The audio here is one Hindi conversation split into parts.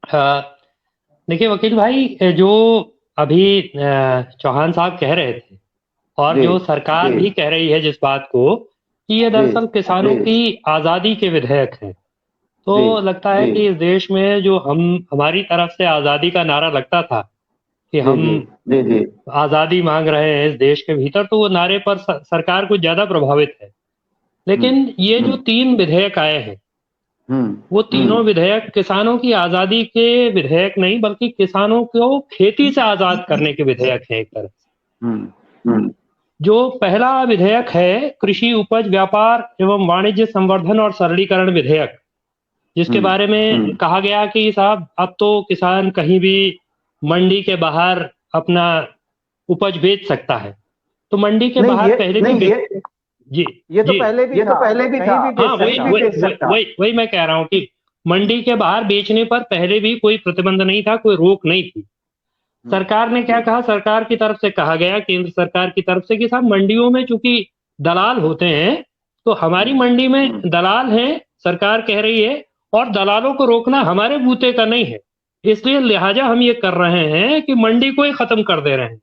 देखिए वकील भाई, जो अभी चौहान साहब कह रहे थे और जी जो सरकार जी भी कह रही है जिस बात को कि ये जी दरअसल किसानों की आज़ादी के विधेयक हैं। तो जी लगता है कि इस देश में जो हम हमारी तरफ से आज़ादी का नारा लगता था कि जी हम जी जी जी आज़ादी मांग रहे हैं इस देश के भीतर, तो वो नारे पर सरकार कुछ ज़्यादा प्रभावित है। हम्म लेकिन ये जो हम्म 3 विधेयक आए हैं, हम्म वो तीनों विधेयक किसानों की आज़ादी के विधेयक नहीं, बल्कि किसानों को खेती से आज़ाद करने के विधेयक हैं एक तरह से। हम्म हम्म जो पहला विधेयक है कृषि उपज व्यापार एवं वाणिज्य संवर्धन और सरलीकरण विधेयक, जिसके हम्म बारे में कहा गया कि साहब अब तो किसान कहीं भी मंडी के बाहर अपना उपज बेच सकता है। तो मंडी के नहीं बाहर ये पहले भी नहीं जी ये तो जी पहले भी ये तो था, पहले भी था। कहीं भी बेच हाँ, सकता। वही मैं कह रहा हूँ कि मंडी के बाहर बेचने पर पहले भी कोई प्रतिबंध नहीं था, कोई रोक नहीं थी। हम्म सरकार ने क्या कहा, सरकार की तरफ से कहा गया, केंद्र सरकार की तरफ से कि साहब मंडियों में चूंकि दलाल होते हैं, तो हमारी हम्म मंडी में दलाल हैं, सरकार कह रही है, और दलालों को रोकना हमारे बूते का नहीं है। इसलिए लिहाजा हम ये कर रहे हैं कि मंडी को ही खत्म कर दे रहे हैं।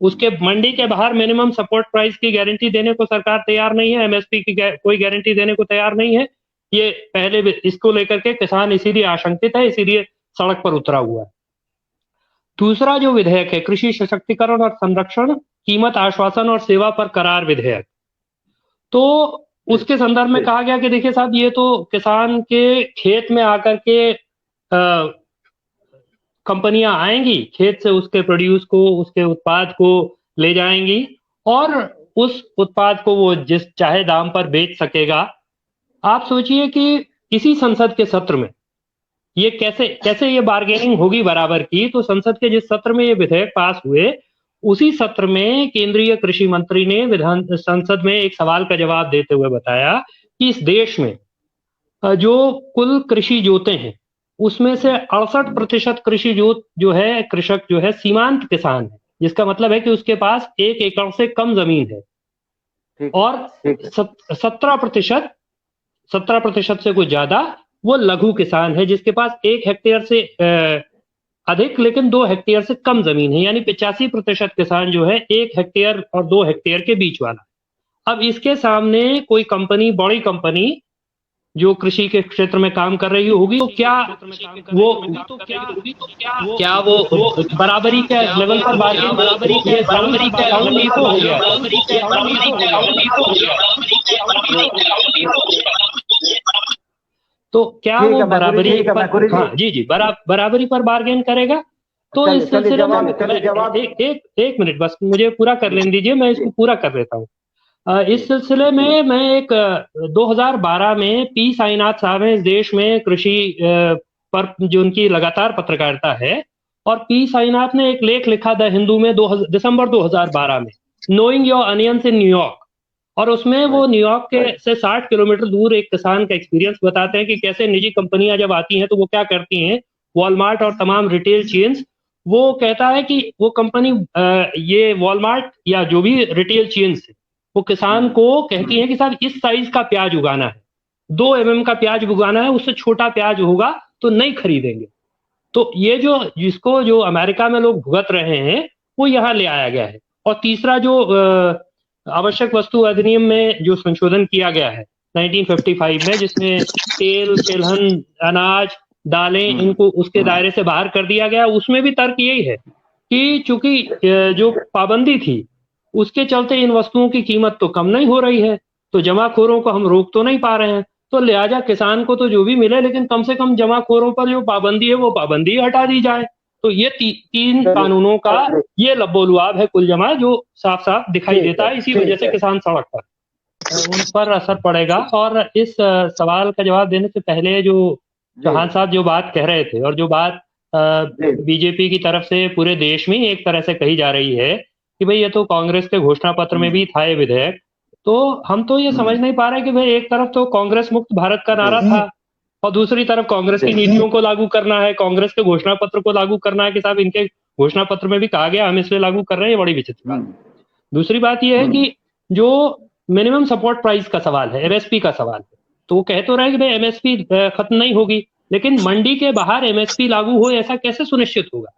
उसके मंडी के बाहर मिनिमम सपोर्ट प्राइस की गारंटी देने को सरकार तैयार नहीं है, एमएसपी की कोई गारंटी देने को तैयार नहीं है। ये पहले भी इसको लेकर के किसान इसीलिए आशंकित है, इसीलिए सड़क पर उतरा हुआ है। दूसरा जो विधेयक है कृषि सशक्तिकरण और संरक्षण, कीमत आश्वासन और सेवा पर करार विधेयक, तो उसके संदर्भ में कहा गया कि देखिए साहब, ये तो किसान के खेत में आकर के कंपनियां आएंगी, खेत से उसके प्रोड्यूस को, उसके उत्पाद को ले जाएंगी, और उस उत्पाद को वो जिस चाहे दाम पर बेच सकेगा। आप सोचिए कि इसी संसद के सत्र में ये कैसे कैसे ये बार्गेनिंग होगी बराबर की। तो संसद के जिस सत्र में ये विधेयक पास हुए, उसी सत्र में केंद्रीय कृषि मंत्री ने विधान संसद में एक सवाल का जवाब देते हुए बताया कि इस देश में जो कुल कृषि जोते हैं, उसमें से 68% कृषि जोत जो है, कृषक जो है सीमांत किसान है, जिसका मतलब है कि उसके पास 1 एकड़ से कम जमीन है। ठीक और है। 17% 17% से कुछ ज्यादा वो लघु किसान है, जिसके पास 1 हेक्टेयर से अधिक लेकिन 2 हेक्टेयर से कम जमीन है। यानी 85% किसान जो है 1 हेक्टेयर और 2 हेक्टेयर के बीच वाला। अब इसके सामने कोई कंपनी, बड़ी कंपनी जो कृषि के क्षेत्र में काम कर रही होगी, तो वो क्या वो बराबरी के लेवल पर बार्गेन, ये साउंड इको हो गया तो क्या ठीक वो है मैकुरी बराबरी जी। पर, हाँ जी जी, बराबरी पर बार्गेन करेगा। तो चलिए इस चलिए सिलसिले में चलिए जवाब। एक मिनट बस मुझे पूरा कर लेने दीजिए, मैं इसको पूरा कर लेता हूँ। जी इस सिलसिले में मैं एक 2012 में पी साईनाथ साहब हैं इस देश में कृषि पर जो उनकी लगातार पत्रकारिता है, और पी साईनाथ ने एक लेख लिखा द हिंदू में दिसंबर 2012 में, knowing your onions in New York. और उसमें वो राइट न्यूयॉर्क के से 60 किलोमीटर दूर एक किसान का एक्सपीरियंस बताते हैं कि कैसे निजी कंपनियां जब आती हैं तो वो क्या करती हैं। वॉलमार्ट और तमाम रिटेल चेन्स, वो कहता है कि वो कंपनी, ये वॉलमार्ट या जो भी रिटेल चेन्स है, वो किसान को कहती है कि साहब इस साइज का प्याज उगाना है, 2 mm का प्याज उगाना है, उससे छोटा प्याज होगा तो नहीं खरीदेंगे। तो ये जो जिसको जो अमेरिका में लोग भुगत रहे हैं, वो यहाँ ले आया गया है। और तीसरा जो आवश्यक वस्तु अधिनियम में जो संशोधन किया गया है 1955 में, जिसमें तेल, तिलहन, अनाज, दालें, इनको उसके दायरे से बाहर कर दिया गया, उसमें भी तर्क यही है कि चूंकि जो पाबंदी थी, उसके चलते इन वस्तुओं की कीमत तो कम नहीं हो रही है, तो जमाखोरों को हम रोक तो नहीं पा रहे हैं। तो लिहाजा किसान को तो जो भी मिले, लेकिन कम से कम जमाखोरों पर जो पाबंदी है वो पाबंदी हटा दी जाए। तो ये तीन कानूनों का ये लब्बो-लुआब है कुल जमा, जो साफ साफ दिखाई देता है। इसी वजह से किसान सड़क पर उन पर असर पड़ेगा। और इस सवाल का जवाब देने से पहले जो चौहान साहब जो बात कह रहे थे, और जो बात बीजेपी की तरफ से पूरे देश में एक तरह से कही जा रही है कि भाई ये तो कांग्रेस के घोषणा पत्र में भी था ये विधेयक, तो हम तो ये समझ नहीं पा रहे कि भाई एक तरफ तो कांग्रेस मुक्त भारत का नारा था, और दूसरी तरफ कांग्रेस की नीतियों को लागू करना है, कांग्रेस के घोषणा पत्र को लागू करना है कि साहब इनके घोषणा पत्र में भी कहा गया हम इसलिए लागू कर रहे हैं। ये बड़ी विचित्र बात। दूसरी बात यह है कि जो मिनिमम सपोर्ट प्राइस का सवाल है, एमएसपी का सवाल है, तो वो कह तो रहे कि भाई एमएसपी खत्म नहीं होगी, लेकिन मंडी के बाहर एमएसपी लागू हो ऐसा कैसे सुनिश्चित होगा?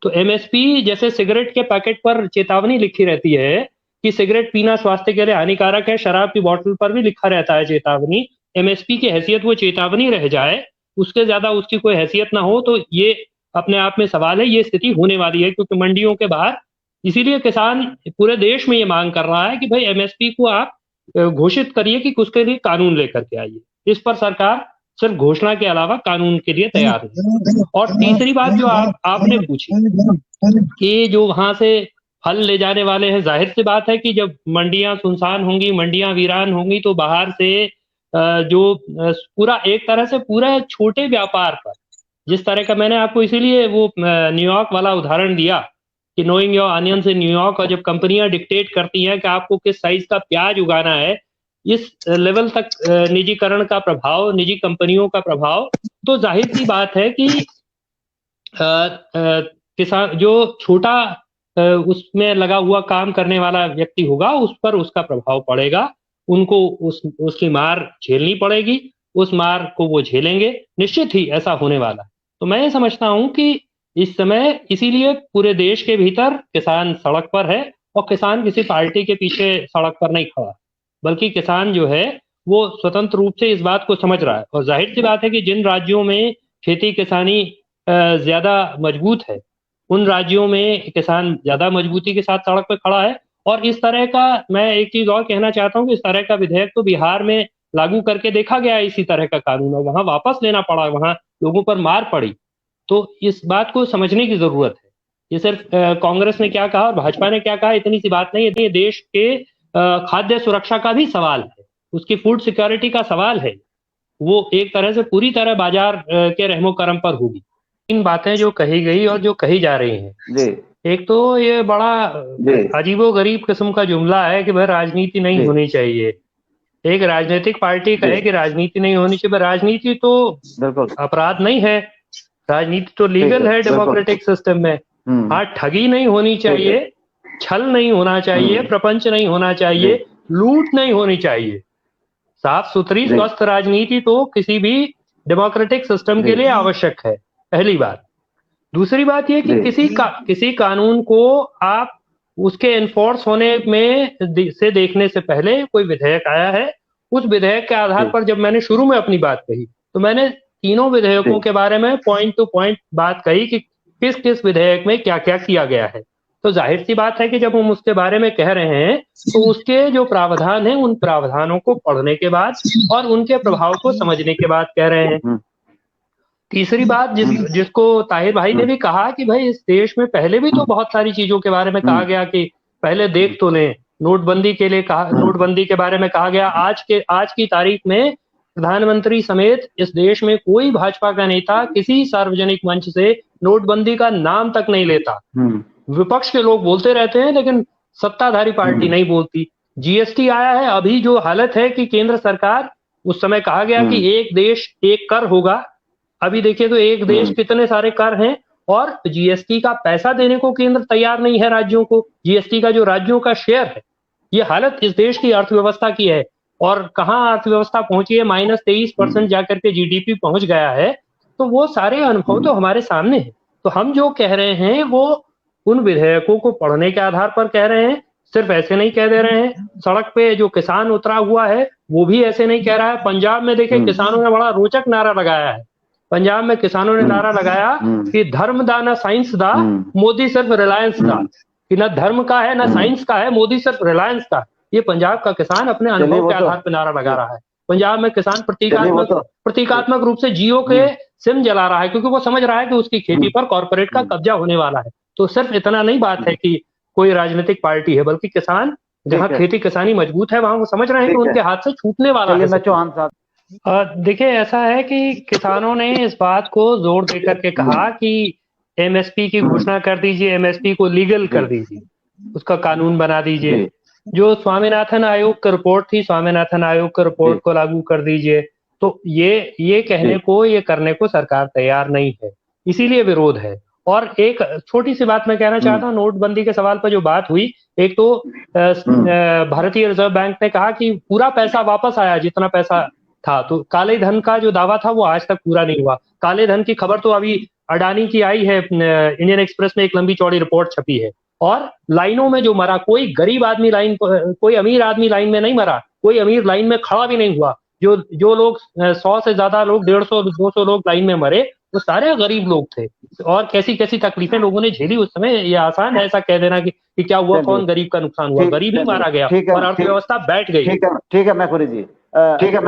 तो एमएसपी जैसे सिगरेट के पैकेट पर चेतावनी लिखी रहती है कि सिगरेट पीना स्वास्थ्य के लिए हानिकारक है, शराब की बोतल पर भी लिखा रहता है चेतावनी। एमएसपी की हैसियत वो चेतावनी रह जाए, उसके ज्यादा उसकी कोई हैसियत ना हो, तो ये अपने आप में सवाल है। ये स्थिति होने वाली है क्योंकि मंडियों के बाहर, इसीलिए किसान पूरे देश में ये मांग कर रहा है कि भाई एमएसपी को आप घोषित करिए कि उसके लिए कानून लेकर के आइए। इस पर सरकार सिर्फ घोषणा के अलावा कानून के लिए तैयार है। और तीसरी बात जो आपने पूछी कि जो वहां से फल ले जाने वाले हैं, जाहिर सी बात है कि जब मंडियां सुनसान होंगी, मंडियां वीरान होंगी, तो बाहर से जो पूरा एक तरह से पूरे छोटे व्यापार पर, जिस तरह का मैंने आपको इसीलिए वो न्यूयॉर्क वाला उदाहरण दिया कि knowing your onions in New York, और जब कंपनियां डिक्टेट करती हैं कि आपको किस साइज का प्याज उगाना है, इस लेवल तक निजीकरण का प्रभाव, निजी कंपनियों का प्रभाव, तो जाहिर सी बात है कि किसान जो छोटा उसमें लगा हुआ काम करने वाला व्यक्ति होगा, उस पर उसका प्रभाव पड़ेगा। उनको उसकी मार झेलनी पड़ेगी, उस मार को वो झेलेंगे, निश्चित ही ऐसा होने वाला है। तो मैं ये समझता हूं कि इस समय इसीलिए पूरे देश के भीतर किसान सड़क पर है, और किसान किसी पार्टी के पीछे सड़क पर नहीं खड़ा, बल्कि किसान जो है वो स्वतंत्र रूप से इस बात को समझ रहा है। और जाहिर सी बात है कि जिन राज्यों में खेती किसानी ज्यादा मजबूत है, उन राज्यों में किसान ज्यादा मजबूती के साथ सड़क पर खड़ा है। और इस तरह का, मैं एक चीज और कहना चाहता हूँ कि इस तरह का विधेयक तो बिहार में लागू करके देखा गया इसी तरह का कानून, और वहां वापस लेना पड़ा, वहां लोगों पर मार पड़ी। तो इस बात को समझने की जरूरत है। ये सिर्फ कांग्रेस ने क्या कहा और भाजपा ने क्या कहा इतनी सी बात नहीं है, ये देश के खाद्य सुरक्षा का भी सवाल है, उसकी फूड सिक्योरिटी का सवाल है। वो एक तरह से पूरी तरह बाजार के रहमो करम पर होगी। इन बातें जो कही गई और जो कही जा रही हैं, एक तो ये बड़ा अजीबो गरीब किस्म का जुमला है कि भाई राजनीति नहीं होनी चाहिए। एक राजनीतिक पार्टी कहे कि राजनीति नहीं होनी चाहिए, राजनीति तो अपराध नहीं है, राजनीति तो लीगल है डेमोक्रेटिक सिस्टम में। हाँ, ठगी नहीं होनी चाहिए, छल नहीं होना चाहिए, प्रपंच नहीं होना चाहिए, लूट नहीं होनी चाहिए। साफ सुथरी स्वस्थ राजनीति तो किसी भी डेमोक्रेटिक सिस्टम के लिए आवश्यक है, पहली बात। दूसरी बात यह कि किसी कानून को आप उसके एनफोर्स होने में से देखने से पहले कोई विधेयक आया है, उस विधेयक के आधार पर जब मैंने शुरू में अपनी बात कही तो मैंने तीनों विधेयकों के बारे में पॉइंट टू पॉइंट बात कही कि किस किस विधेयक में क्या क्या किया गया है। तो जाहिर सी बात है कि जब हम उसके बारे में कह रहे हैं तो उसके जो प्रावधान हैं उन प्रावधानों को पढ़ने के बाद और उनके प्रभाव को समझने के बाद कह रहे हैं। तीसरी बात जिसको ताहिर भाई ने भी कहा कि भाई इस देश में पहले भी तो बहुत सारी चीजों के बारे में कहा गया कि पहले देख तो लें। नोटबंदी के लिए कहा, नोटबंदी के बारे में कहा गया। आज की तारीख में प्रधानमंत्री समेत इस देश में कोई भाजपा का नेता किसी सार्वजनिक मंच से नोटबंदी का नाम तक नहीं लेता। विपक्ष के लोग बोलते रहते हैं लेकिन सत्ताधारी पार्टी नहीं बोलती। जीएसटी आया है, अभी जो हालत है कि केंद्र सरकार, उस समय कहा गया कि एक देश एक कर होगा, अभी देखिए तो एक देश कितने सारे कर हैं और जीएसटी का पैसा देने को केंद्र तैयार नहीं है राज्यों को। जीएसटी का जो राज्यों का शेयर है, ये हालत इस देश की अर्थव्यवस्था की है। और कहाँ अर्थव्यवस्था पहुंची है, -23% जाकर के जीडीपी पहुंच गया है। तो वो सारे अनुभव तो हमारे सामने है। तो हम जो कह रहे हैं वो उन विधेयकों को पढ़ने के आधार पर कह रहे हैं, सिर्फ ऐसे नहीं कह दे रहे हैं। सड़क पे जो किसान उतरा हुआ है वो भी ऐसे नहीं कह रहा है। पंजाब में देखे किसानों ने बड़ा रोचक नारा लगाया है। पंजाब में किसानों ने नारा लगाया कि धर्म दा ना साइंस दा, मोदी सिर्फ रिलायंस दा। कि ना धर्म का है ना साइंस का है, मोदी सिर्फ रिलायंस का। ये पंजाब का किसान अपने अनुभव के आधार पर नारा लगा रहा है। पंजाब में किसान प्रतीकात्मक रूप से जियो के सिम जला रहा है क्योंकि वो समझ रहा है कि उसकी खेती पर कॉर्पोरेट का कब्जा होने वाला है। तो सिर्फ इतना नहीं बात है कि कोई राजनीतिक पार्टी है, बल्कि किसान जहाँ खेती किसानी मजबूत है वहां वो समझ रहे हैं कि उनके हाथ से छूटने वाला है। चौहान साहब, देखिए ऐसा है कि किसानों ने इस बात को जोर देकर के कहा कि एमएसपी की घोषणा कर दीजिए, एमएसपी को लीगल कर दीजिए, उसका कानून बना दीजिए। जो स्वामीनाथन आयोग की रिपोर्ट थी, स्वामीनाथन आयोग की रिपोर्ट को लागू कर दीजिए। तो ये कहने को, ये करने को सरकार तैयार नहीं है, इसीलिए विरोध है। और एक छोटी सी बात मैं कहना चाहता हूँ, नोटबंदी के सवाल पर जो बात हुई, एक तो भारतीय रिजर्व बैंक ने कहा कि पूरा पैसा वापस आया, जितना पैसा था। तो काले धन का जो दावा था वो आज तक पूरा नहीं हुआ। काले धन की खबर तो अभी अडानी की आई है, इंडियन एक्सप्रेस में एक लंबी चौड़ी रिपोर्ट छपी है। और लाइनों में जो मरा, कोई गरीब आदमी लाइन, कोई अमीर आदमी लाइन में नहीं मरा, कोई अमीर लाइन में खड़ा भी नहीं हुआ। जो लोग 100 से ज्यादा लोग, 150 200 लोग लाइन में मरे, वो सारे गरीब लोग थे। और कैसी कैसी तकलीफें लोगों ने झेली उस समय, ये आसान है ऐसा कह देना कि क्या हुआ, कौन गरीब का नुकसान हुआ। गरीब ही मारा गया और अर्थव्यवस्था बैठ गई। ठीक है मैकुरी जी, ठीक है।